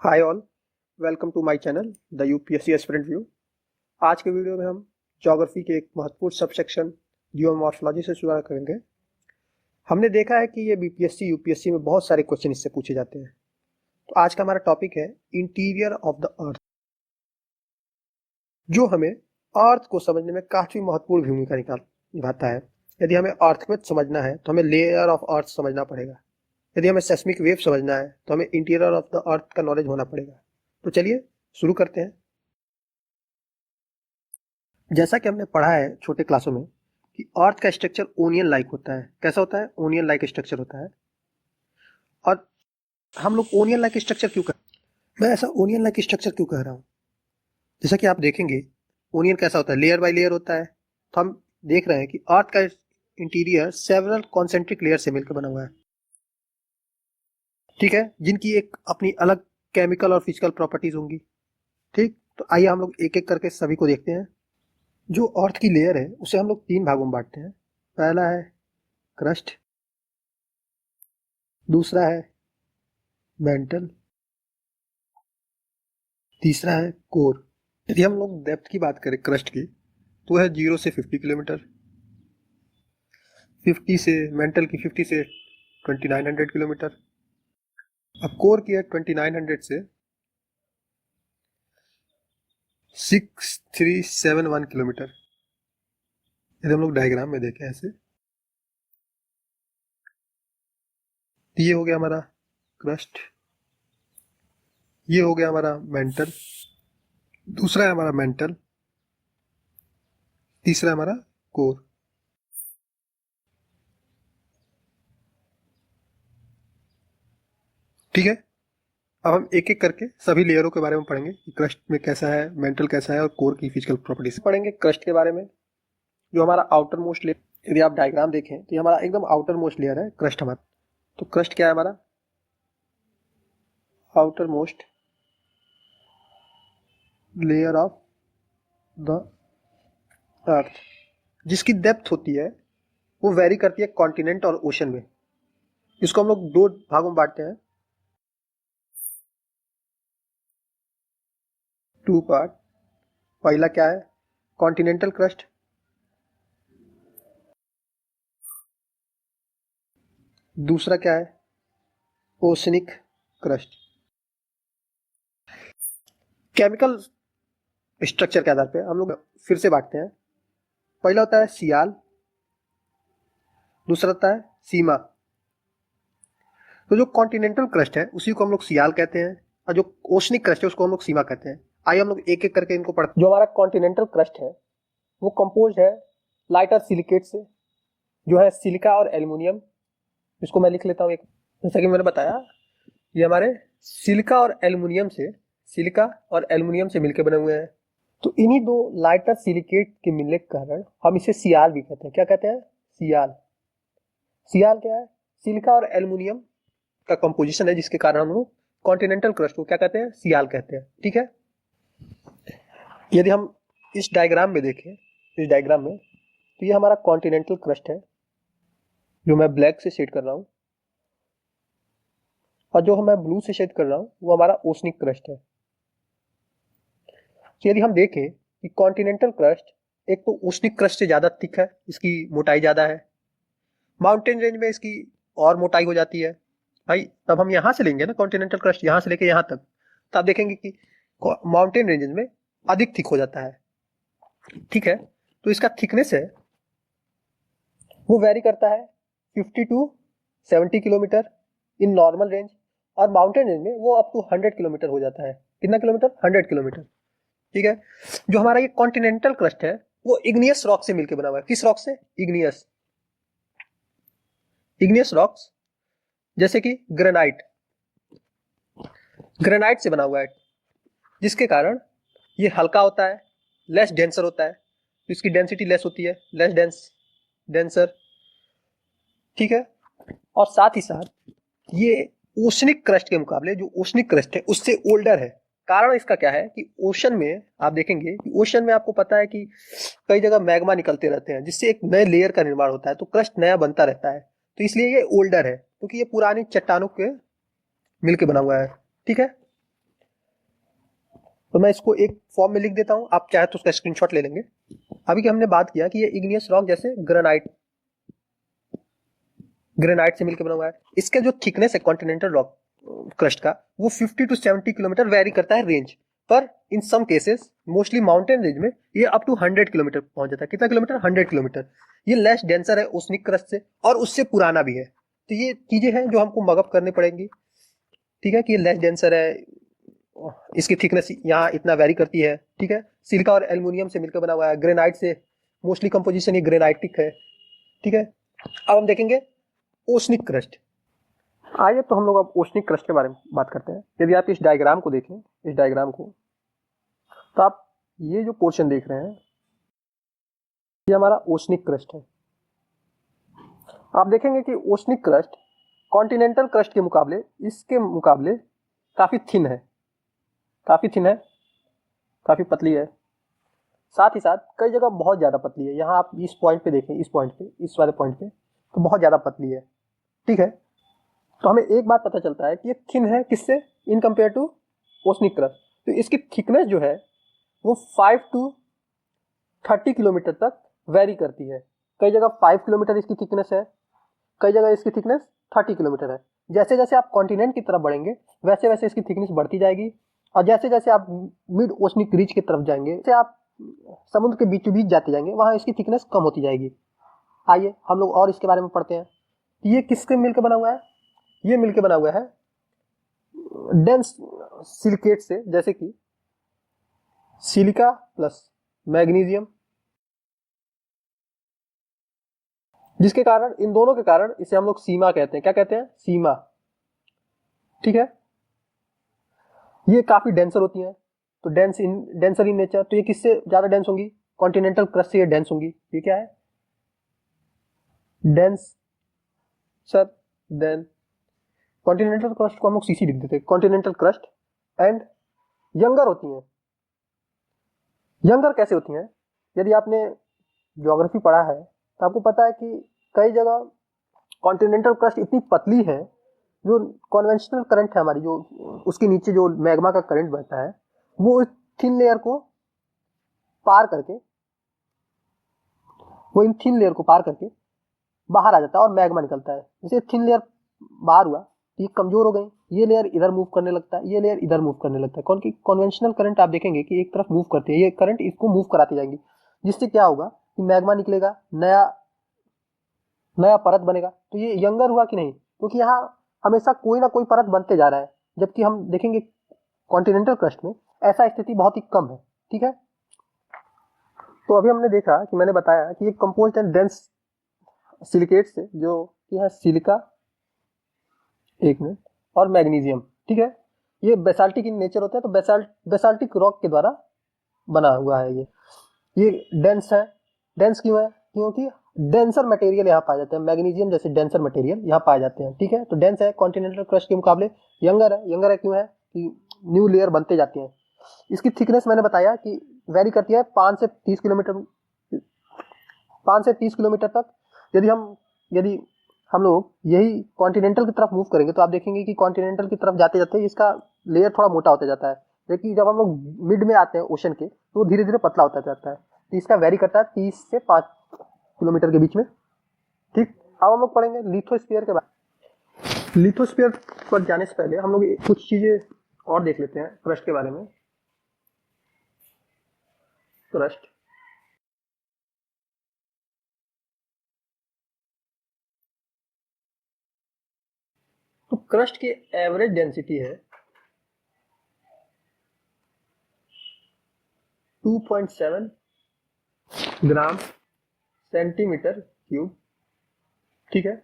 Hi all, welcome to my channel the UPSC aspirant view. आज के video में हम ज्योग्राफी के एक महत्वपूर्ण सब सेक्शन जियोमॉर्फोलॉजी से शुरुआत करेंगे। हमने देखा है कि ये बीपीएससी यूपीएससी में बहुत सारे क्वेश्चन इससे पूछे जाते हैं। तो आज का हमारा टॉपिक है इंटीरियर ऑफ द अर्थ, जो हमें अर्थ को समझने में काफी महत्वपूर्ण भूमिका निभाता है। यदि हमें अर्थक्वेक समझना है तो हमें लेयर ऑफ अर्थ समझना पड़ेगा। यदि हमें सेस्मिक वेव समझना है तो हमें इंटीरियर ऑफ द अर्थ का नॉलेज होना पड़ेगा। तो चलिए शुरू करते हैं। जैसा कि हमने पढ़ा है छोटे क्लासों में कि अर्थ का स्ट्रक्चर ओनियन लाइक होता है। कैसा होता है? ओनियन लाइक स्ट्रक्चर होता है। और हम लोग ओनियन लाइक स्ट्रक्चर क्यों मैं ऐसा ओनियन लाइक स्ट्रक्चर क्यों कह रहा हूँ? जैसा कि आप देखेंगे ओनियन कैसा होता है, लेयर बाय लेयर होता है। तो हम देख रहे हैं कि अर्थ का इंटीरियर सेवरल कॉन्सेंट्रिक लेयर से मिलकर बना हुआ है, ठीक है, जिनकी एक अपनी अलग केमिकल और फिजिकल प्रॉपर्टीज होंगी। ठीक, तो आइए हम लोग एक एक करके सभी को देखते हैं। जो अर्थ की लेयर है उसे हम लोग तीन भागों में बांटते हैं। पहला है क्रस्ट, दूसरा है मेंटल, तीसरा है कोर। यदि हम लोग डेप्थ की बात करें क्रस्ट की तो है 0 से 50 किलोमीटर, 50 से मेंटल की 50 से 2900 किलोमीटर। अब कोर की है 2900 से 6371 किलोमीटर। यदि हम लोग डायग्राम में देखें ऐसे, तो ये हो गया हमारा क्रस्ट, ये हो गया हमारा मेंटल, दूसरा है हमारा मेंटल, तीसरा है हमारा कोर। ठीक है, अब हम एक एक करके सभी लेयरों के बारे में पढ़ेंगे कि क्रस्ट में कैसा है, मेंटल कैसा है और कोर की फिजिकल प्रॉपर्टीज पढ़ेंगे। क्रस्ट के बारे में, जो हमारा आउटर मोस्ट लेयर, यदि आप डायग्राम देखें तो ये हमारा एकदम आउटर मोस्ट लेयर है क्रस्ट हमारा। तो क्रस्ट क्या है? हमारा outer most layer of the earth, जिसकी डेप्थ होती है वो वेरी करती है कॉन्टिनेंट और ओशन में। इसको हम लोग दो भागों में बांटते हैं, टू पार्ट। पहला क्या है? कॉन्टिनेंटल क्रस्ट, दूसरा क्या है? Oceanic crust. केमिकल स्ट्रक्चर के आधार पे हम लोग फिर से बांटते हैं। पहला होता है सियाल, दूसरा होता है सीमा। तो जो कॉन्टिनेंटल क्रस्ट है उसी को हम लोग सियाल कहते हैं, और जो ओशनिक क्रस्ट है उसको हम लोग सीमा कहते हैं। आइए हम लोग एक एक करके इनको पढ़ते हैं। जो हमारा कॉन्टिनेंटल क्रस्ट है वो कंपोज है लाइटर सिलिकेट से, जो है सिलिका और एल्युमिनियम। इसको मैं लिख लेता हूँ एक, जैसा कि मैंने बताया ये हमारे सिलिका और एल्युमिनियम से मिलकर बने हुए हैं। तो इन्हीं दो लाइटर सिलिकेट के मिलने के कारण हम इसे सियाल भी कहते हैं। क्या कहते हैं? सियाल। सियाल क्या है? सिलिका और एल्युमिनियम का कंपोजिशन है, जिसके कारण हम लोग कॉन्टिनेंटल क्रस्ट को क्या कहते हैं? सियाल कहते हैं। ठीक है, यदि हम इस डायग्राम में देखें, इस डायग्राम में, तो ये हमारा कॉन्टिनेंटल क्रस्ट है जो मैं ब्लैक से शेड कर रहा हूं, और जो मैं ब्लू से शेड कर रहा हूं वो हमारा ओशनिक क्रस्ट है। तो यदि हम देखें कि कॉन्टिनेंटल क्रस्ट एक तो ओशनिक क्रस्ट से ज्यादा थिक है, इसकी मोटाई ज्यादा है। माउंटेन रेंज में इसकी और मोटाई हो जाती है। भाई तब हम यहां से लेंगे ना कॉन्टिनेंटल क्रस्ट, यहां से लेके यहां तक, तो आप देखेंगे कि माउंटेन रेंजेस में अधिक थिक हो जाता है। ठीक है, तो इसका थिकनेस है वो वेरी करता है 50 to 70 kilometre in normal range, और माउंटेन रेंज में वो अप टू 100 किलोमीटर हो जाता है। कितना किलोमीटर? 100 किलोमीटर। ठीक है, जो हमारा ये कॉन्टिनेंटल क्रस्ट है वो इग्नियस रॉक से मिलकर बना हुआ है। किस रॉक से? इग्नियस। इग्नियस रॉक्स जैसे कि ग्रेनाइट, ग्रेनाइट से बना हुआ है, जिसके कारण ये हल्का होता है, लेस डेंसर होता है, तो इसकी डेंसिटी लेस होती है, लेस डेंसर। ठीक है, और साथ ही साथ ये ओशनिक क्रस्ट के मुकाबले, जो ओशनिक क्रस्ट है उससे ओल्डर है। कारण इसका क्या है कि ओशन में आप देखेंगे कि ओशन में आपको पता है कि कई जगह मैग्मा निकलते रहते हैं, जिससे एक नए लेयर का निर्माण होता है, तो क्रस्ट नया बनता रहता है। तो इसलिए ये ओल्डर है, क्योंकि ये पुरानी चट्टानों के मिलके बना हुआ है। ठीक है, तो मैं इसको एक फॉर्म में लिख देता हूँ, आप चाहे तो उसका स्क्रीनशॉट ले लेंगे। अभी कि हमने बात किया कि ये इग्नियस रॉक जैसे ग्रेनाइट से मिलकर बना हुआ है। इसका जो थिकनेस है कॉन्टिनेंटल रॉक क्रस्ट का, वो 50 टू 70 किलोमीटर वेरी करता है रेंज। पर in some cases mostly mountain range में ये अप टू 100 किलोमीटर पहुंच जाता है। कितना किलोमीटर? 100 किलोमीटर। ये लेस डेंसर है ओसनिक क्रस्ट से और उससे पुराना भी है। तो ये चीजें हैं जो हमको मगअप करनी पड़ेंगी। ठीक है कि ये लेस डेंसर है, इसकी थिकनेस यहाँ इतना वेरी करती है। ठीक है, सिलिका और एल्युमिनियम से मिलकर बना हुआ है, ग्रेनाइट से मोस्टली कंपोजिशन ये ग्रेनाइटिक है। ठीक है, अब हम देखेंगे ओसनिक क्रस्ट। आइए तो हम लोग अब ओसनिक क्रस्ट के बारे में बात करते हैं। यदि आप इस डायग्राम को देखें, इस डायग्राम को, तो आप ये जो पोर्शन देख रहे हैं ये हमारा ओसनिक क्रस्ट है। आप देखेंगे कि ओसनिक क्रस्ट कॉन्टिनेंटल क्रस्ट के मुकाबले, इसके मुकाबले काफी थिन है, काफी थिन है, काफी पतली है। साथ ही साथ कई जगह बहुत ज्यादा पतली है। यहाँ आप इस पॉइंट पे देखें, इस पॉइंट पे, इस वाले पॉइंट पे तो बहुत ज्यादा पतली है। ठीक है, तो हमें एक बात पता चलता है कि ये थिन है किससे, in compare to oceanic crust. तो इसकी थिकनेस जो है वो 5 टू 30 किलोमीटर तक वेरी करती है। कई जगह 5 किलोमीटर इसकी थिकनेस है, कई जगह इसकी थिकनेस 30 किलोमीटर है। जैसे जैसे आप कॉन्टिनेंट की तरफ बढ़ेंगे वैसे वैसे इसकी थिकनेस बढ़ती जाएगी, और जैसे जैसे आप मिड ओशनिक रिज की तरफ जाएंगे, जैसे आप समुद्र के बीचों बीच जाते जाएंगे, वहां इसकी थिकनेस कम होती जाएगी। आइए हम लोग और इसके बारे में पढ़ते हैं। ये किसके मिलकर बना हुआ है? ये मिलकर बना हुआ है डेंस सिलिकेट से, जैसे कि सिलिका प्लस मैग्नीशियम, जिसके कारण, इन दोनों के कारण इसे हम लोग सीमा कहते हैं। क्या कहते हैं? सीमा। ठीक है, ये काफी डेंसर होती हैं, तो डेंसर इन नेचर। तो ये किससे ज्यादा डेंस होंगी? कॉन्टिनेंटल क्रस्ट से ये डेंस होंगी। ये क्या है? डेंसर देन कॉन्टिनेंटल क्रस्ट को हम लोग सीसी लिख देते हैं, कॉन्टिनेंटल क्रस्ट। एंड यंगर होती हैं। यंगर कैसे होती हैं? यदि आपने ज्योग्राफी पढ़ा है तो आपको पता है कि कई जगह कॉन्टिनेंटल क्रस्ट इतनी पतली है, जो कन्वेंशनल करंट है हमारी, जो उसके नीचे जो मैग्मा का करंट बहता है, वो इस थिन लेयर को पार करके, वो इन थिन लेयर को पार करके बाहर आ जाता है और मैग्मा निकलता है। जैसे थिन लेयर बाहर हुआ, ये कमजोर हो गई, ये लेयर इधर मूव करने लगता है, ये लेयर इधर मूव करने लगता है। कौन की कन्वेंशनल करंट आप देखेंगे कि एक तरफ मूव करते हैं, ये करंट इसको मूव कराती जाएंगी, जिससे क्या होगा कि मैग्मा निकलेगा, नया नया परत बनेगा। तो ये यंगर हुआ कि नहीं? क्योंकि यहाँ हमेशा कोई ना कोई परत बनते जा रहा है, जबकि हम देखेंगे कॉन्टिनेंटल क्रस्ट में ऐसा स्थिति बहुत ही कम है। ठीक है, तो अभी हमने देखा कि मैंने बताया कि ये कंपोज्ड एंड डेंस सिलिकेट से, जो कि है सिलिका, एक मिनट, और मैग्नीशियम। ठीक है, ये बेसाल्टिक इन नेचर होता है, तो बेसाल्टिक रॉक के द्वारा बना हुआ है। ये डेंस है। डेंस क्यों है? क्योंकि डेंसर मटेरियल यहाँ पाए जाते हैं, मैग्नीशियम जैसे डेंसर मटेरियल यहाँ पाए जाते हैं। ठीक है, तो डेंस है, कॉन्टिनेंटल क्रस्ट के मुकाबले यंगर है। यंगर है क्यों है? कि न्यू लेयर बनते जाती हैं। इसकी थिकनेस मैंने बताया कि वेरी करती है 5 से 30 किलोमीटर, 5 से 30 किलोमीटर तक। यदि हम लोग यही कॉन्टिनेंटल की तरफ मूव करेंगे तो आप देखेंगे कि कॉन्टिनेंटल की तरफ जाते जाते इसका लेयर थोड़ा मोटा होता जाता है, लेकिन जब हम लोग मिड में आते हैं ओशन के, तो वो धीरे धीरे पतला होता जाता है। तो इसका वेरी करता है 30 से 5 किलोमीटर के बीच में। ठीक, अब हम लोग पढ़ेंगे लिथोस्फीयर के बारे में। लिथोस्फीयर पर जाने से पहले हम लोग कुछ चीजें और देख लेते हैं क्रस्ट के बारे में। क्रस्ट, तो क्रस्ट की एवरेज डेंसिटी है 2.7 ग्राम सेंटीमीटर क्यूब। ठीक है,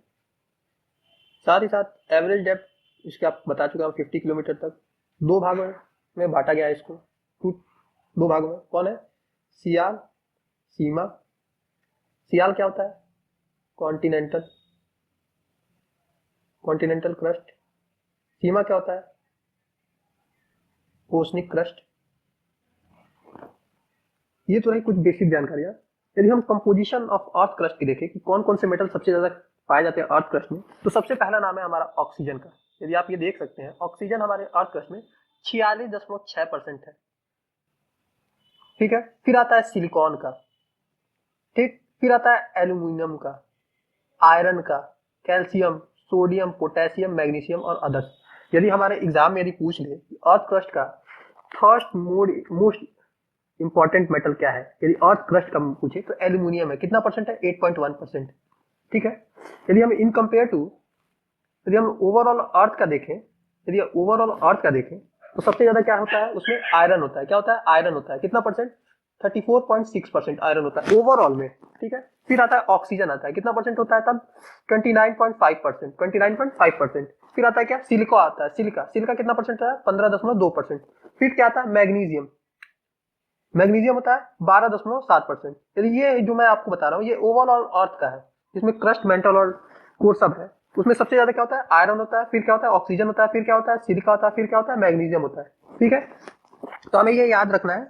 साथ ही साथ एवरेज डेप्थ इसके आप बता चुका हूँ 50 किलोमीटर तक। दो भागों में बांटा गया है इसको, दो भागों में। कौन है? सियाल, सीमा। सियाल क्या होता है? Continental continental crust. सीमा क्या होता है? Oceanic crust. ये तो रही कुछ बेसिक जानकारियां। यदि हम कंपोजिशन ऑफ अर्थ क्रस्ट की देखें कि कौन कौन से मेटल सबसे ज्यादा पाए जाते हैं अर्थ क्रस्ट में, तो सबसे पहला नाम है हमारा ऑक्सीजन का। यदि आप ये देख सकते हैं, ऑक्सीजन हमारे अर्थ क्रस्ट में 46.6% है। ठीक है। फिर आता है सिलिकॉन का, ठीक। फिर आता है एल्यूमिनियम का, आयरन का, कैल्शियम, सोडियम, पोटेशियम, मैग्नीशियम और अदर्स। यदि हमारे एग्जाम में यदि पूछ ले अर्थ क्रस्ट का फर्स्ट मोस्ट इंपॉर्टेंट मेटल क्या है, यदि अर्थ क्रस्ट का पूछे तो एल्यूमिनियम है। कितना परसेंट है? 8.1%, ठीक है। यदि हम इन कंपेयर टू, यदि हम ओवरऑल अर्थ का देखें, यदि ओवरऑल अर्थ का देखें तो सबसे ज्यादा क्या होता है उसमें? आयरन होता है। क्या होता है? आयरन होता है। कितना परसेंट? 34.6% आयरन होता है ओवरऑल में, ठीक है। फिर आता है ऑक्सीजन, आता है। कितना परसेंट होता है तब? 29.5%, 29.5%। फिर आता है क्या? सिलिका आता है। सिलिका, सिलिका कितना परसेंट है? 15.2%। फिर क्या आता है? मैग्नीशियम, मैग्नीशियम होता है 12.7%। यदि ये जो मैं आपको बता रहा हूँ ये ओवरऑल अर्थ का है, जिसमें क्रस्ट, मेंटल और कोर सब है, उसमें सबसे ज्यादा क्या होता है? आयरन होता है। फिर क्या होता है? ऑक्सीजन होता है। फिर क्या होता है? सिलिका होता है। फिर क्या होता है? मैग्नीशियम होता है, ठीक है। तो हमें ये याद रखना है।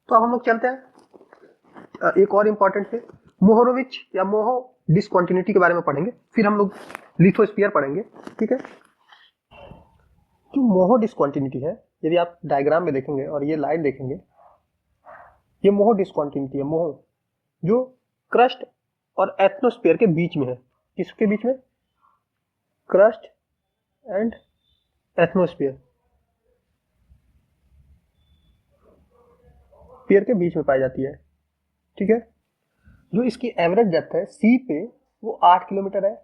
तो अब हम लोग चलते हैं एक और इंपॉर्टेंट है, मोहोरोविच या मोहो डिसकंटिन्यूटी के बारे में पढ़ेंगे। फिर हम लोग लिथोस्फीयर पढ़ेंगे, ठीक है। जो मोहो डिसकंटिन्यूटी है, यदि आप डायग्राम में देखेंगे और ये लाइन देखेंगे, ये मोहो डिसकंटिन्यूटी है। मोहो जो क्रस्ट और एटमॉस्फेयर के बीच में है। किसके बीच में? क्रस्ट एंड एटमॉस्फेयर पेयर के बीच में पाई जाती है, ठीक है। जो इसकी एवरेज डेप्थ है सी पे वो 8 किलोमीटर है,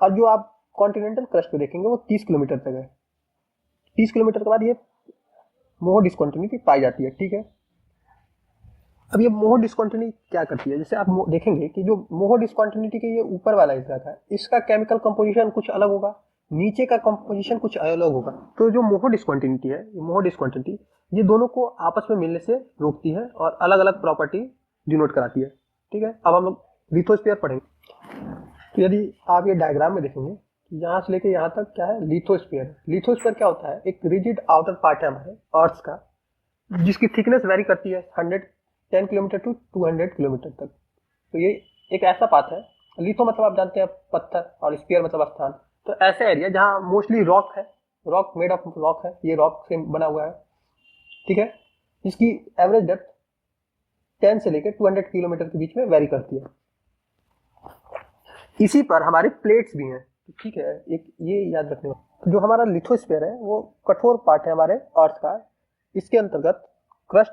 और जो आप कॉन्टिनेंटल क्रस्ट पे देखेंगे वो 30 किलोमीटर तक है। 30 किलोमीटर के बाद ये मोहो डिसकंटिन्यूटी पाई जाती है, ठीक है। अब ये मोहो डिसकंटिन्यूटी क्या करती है? जैसे आप देखेंगे कि जो मोहो डिसकंटिन्यूटी के ये ऊपर वाला हिस्सा था, इसका केमिकल कंपोजिशन कुछ अलग होगा, नीचे का कंपोजिशन कुछ अलग होगा। तो जो मोहो डिसकंटिन्यूटी है, ये मोहो डिसकंटिन्यूटी ये दोनों को आपस में मिलने से रोकती है और अलग अलग प्रॉपर्टी डिनोट कराती है, ठीक है। अब हम लोग लिथोस्फीयर पढ़ेंगे। तो यदि आप ये डायग्राम में देखेंगे, यहाँ से लेके यहाँ तक क्या है? लिथोस्फीयर। लिथोस्फीयर क्या होता है? एक रिजिड आउटर पार्ट है हमारे अर्थ का, जिसकी थिकनेस वेरी करती है 110 किलोमीटर टू 200 किलोमीटर तक। तो ये एक ऐसा पाथ है। लिथो मतलब आप जानते हैं पत्थर, और स्फीयर मतलब स्थान। तो ऐसे एरिया जहाँ मोस्टली रॉक है, रॉक मेड ऑफ रॉक है, ये रॉक से बना हुआ है, ठीक है। इसकी एवरेज डेप्थ 10 से लेकर 200 किलोमीटर के बीच में वेरी करती है। इसी पर हमारे प्लेट्स भी हैं, ठीक है। एक ये याद रखने वाला, जो हमारा लिथोस्फीयर है वो कठोर पार्ट है हमारे अर्थ का। इसके अंतर्गत क्रस्ट,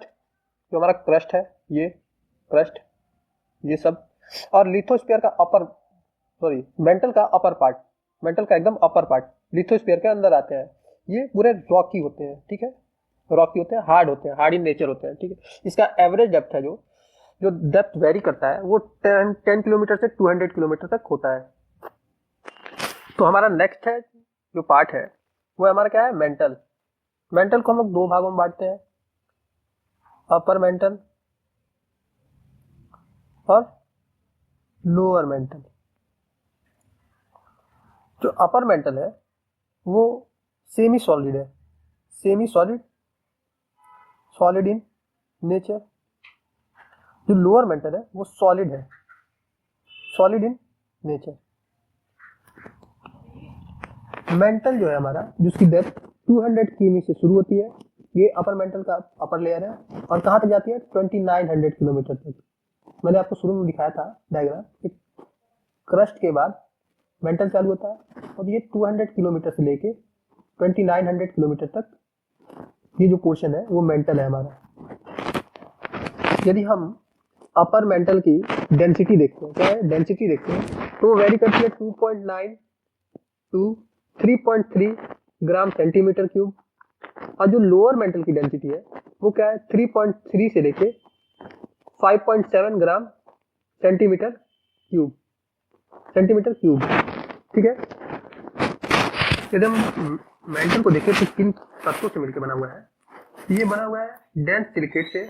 जो हमारा क्रस्ट है, ये क्रस्ट, ये सब, और लिथोस्फीयर का मेंटल का अपर पार्ट, मेंटल का एकदम अपर पार्ट लिथोस्फीयर के अंदर आते हैं। ये पूरे रॉकी होते हैं, ठीक है। रॉकी होते हैं, हार्ड होते हैं, हार्ड इन नेचर होते हैं, ठीक है। इसका एवरेज डेप्थ है जो डेप्थ वेरी करता है वो 10 किलोमीटर से 200 किलोमीटर तक होता है। तो हमारा नेक्स्ट है जो पार्ट है वो हमारा क्या है? मेंटल। मेंटल को हम लोग दो भागों में बांटते हैं, अपर मेंटल और लोअर मेंटल। जो अपर मेंटल है वो सेमी सॉलिड है, semi solid, solid in nature. जो लोअर मेंटल है वो सॉलिड है, सॉलिड इन नेचर। मेंटल जो है हमारा, जिसकी डेप्थ 200 किमी से शुरू होती है, ये अपर मेंटल का अपर लेयर है, और कहाँ तक जाती है? 2900 किलोमीटर तक। मैंने आपको शुरू में दिखाया था डायग्राम, क्रस्ट के बाद मेंटल चालू होता है, और ये 200 किलोमीटर से लेके 2900 किलोमीटर तक ये जो पोर्शन है वो मेंटल है हमारा। यदि हम अपर मेंटल की डेंसिटी देखते हैं, क्या है? डेंसिटी देखते हैं तो वो वेरी करती है 2.9 टू 3.3 ग्राम सेंटीमीटर क्यूब। और जो लोअर मेंटल की डेंसिटी है वो क्या है? 3.3 से लेके 5.7 ग्राम सेंटीमीटर क्यूब, ठीक है। यदि हम मेंटल को देखें तो किन तत्वों से मिलकर बना हुआ है? ये बना हुआ है डेंस सिलिकेट से,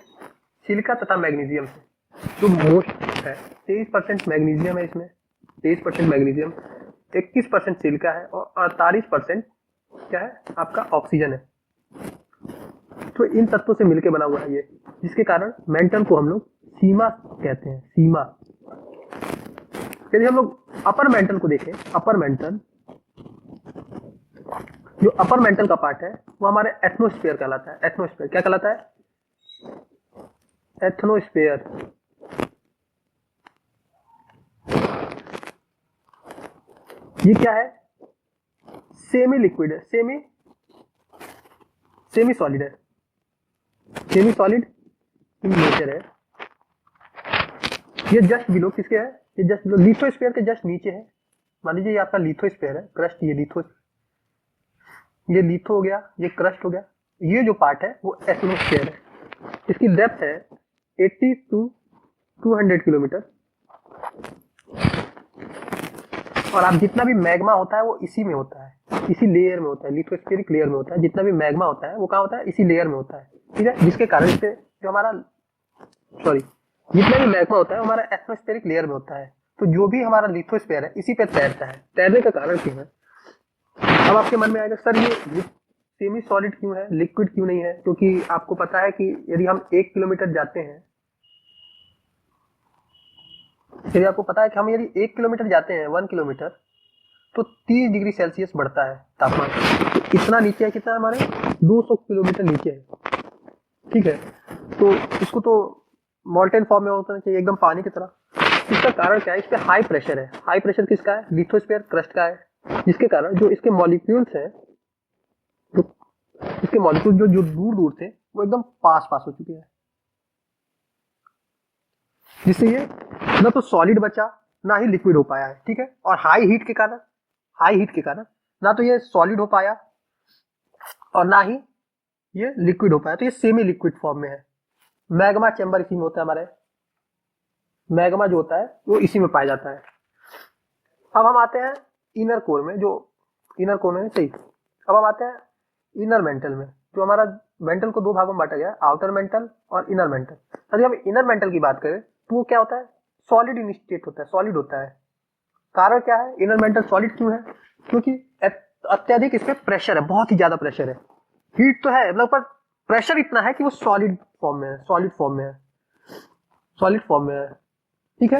सिलिका तथा मैग्नीशियम से। जो मोस्ट है 23% मैग्नीशियम है इसमें, 23% मैग्नीशियम, 21% सिलिका है, और 48% क्या है? आपका ऑक्सीजन है। तो इन तत्वों से मिलकर बना हुआ है ये, जिसके कारण मेंटल को हम लोग सीमा कहते हैं, सीमा। यदि हम लोग अपर मेंटल को देखें, अपर मेंटल, जो अपर मेंटल का पार्ट है वो हमारे एटमॉस्फेयर कहलाता है। एटमॉस्फेयर क्या कहलाता है? एथनोस्फेयर, ये क्या है? सेमी लिक्विड है, सेमी सॉलिड है, सेमी सॉलिड इन नेचर है। ये जस्ट बिलो किसके है? ये जस्ट बिलो लिथोस्फीयर के जस्ट नीचे है। मान लीजिए ये आपका लिथोस्फीयर है, क्रस्ट, ये लिथो हो गया, ये क्रस्ट हो गया। ये जो पार्ट है वो एटमॉस्फेयर है। इसकी डेप्थ है 80 to 200 किलोमीटर। और आप जितना भी मैग्मा होता है वो इसी में होता है, इसी लेयर में होता है, लिथोस्फेरिक लेयर में होता है। जितना भी मैग्मा होता है वो कहाँ होता है? इसी लेयर में होता है, ठीक है। जिसके कारण इससे जो हमारा जितना भी मैग्मा होता है हमारा एटमॉस्फेरिक लेयर में होता है। तो जो भी हमारा लिथोस्फीयर है इसी पे तैरता है। तैरने का कारण क्यों है? अब आपके मन में आएगा सर ये सेमी सॉलिड क्यों है, लिक्विड क्यों नहीं है? क्योंकि आपको पता है कि यदि हम 1 किलोमीटर जाते हैं, यदि आपको पता है कि हम यदि 1 किलोमीटर जाते हैं, 1 किलोमीटर, तो 30 डिग्री सेल्सियस बढ़ता है तापमान। तो इतना नीचे है, कितना हमारे 200 किलोमीटर नीचे है, ठीक है। तो इसको तो मॉल्टेन फॉर्म में होना चाहिए, एकदम पानी की तरह। इसका कारण क्या है? इस पे हाई प्रेशर है। हाई प्रेशर किसका है? लिथोस्फीयर क्रस्ट का है। जिसके कारण जो इसके मॉलिक्यूल्स हैं, जो इसके मॉलिक्यूल जो दूर दूर थे वो एकदम पास हो चुके हैं, जिससे ये ना तो सॉलिड बचा ना ही लिक्विड हो पाया है, ठीक है। और हाई हीट के कारण ना तो ये सॉलिड हो पाया और ना ही ये लिक्विड हो पाया। तो ये सेमी लिक्विड फॉर्म में है। मैग्मा चैम्बर इसी में होता है, हमारे मैग्मा जो होता है वो इसी में पाया जाता है। अब हम आते हैं इनर कोर में, सही। अब हम आते हैं इनर मेंटल में। जो हमारा मेंटल को 2 भागों में बांटा गया है, आउटर मेंटल और इनर मेंटल। यदि हम इनर मेंटल की बात करें तो वो क्या होता है? सॉलिड इन स्टेट होता है, सॉलिड होता है। कारण क्या है? इनर मेंटल सॉलिड क्यों है? क्योंकि अत्यधिक इस पे प्रेशर है, बहुत ही ज्यादा प्रेशर है। हीट तो है मतलब, पर प्रेशर इतना है कि वो सॉलिड फॉर्म में है, ठीक है।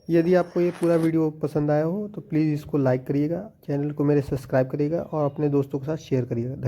यदि आपको ये पूरा वीडियो पसंद आया हो तो प्लीज़ इसको लाइक करिएगा, चैनल को मेरे सब्सक्राइब करिएगा और अपने दोस्तों के साथ शेयर करिएगा। धन्यवाद।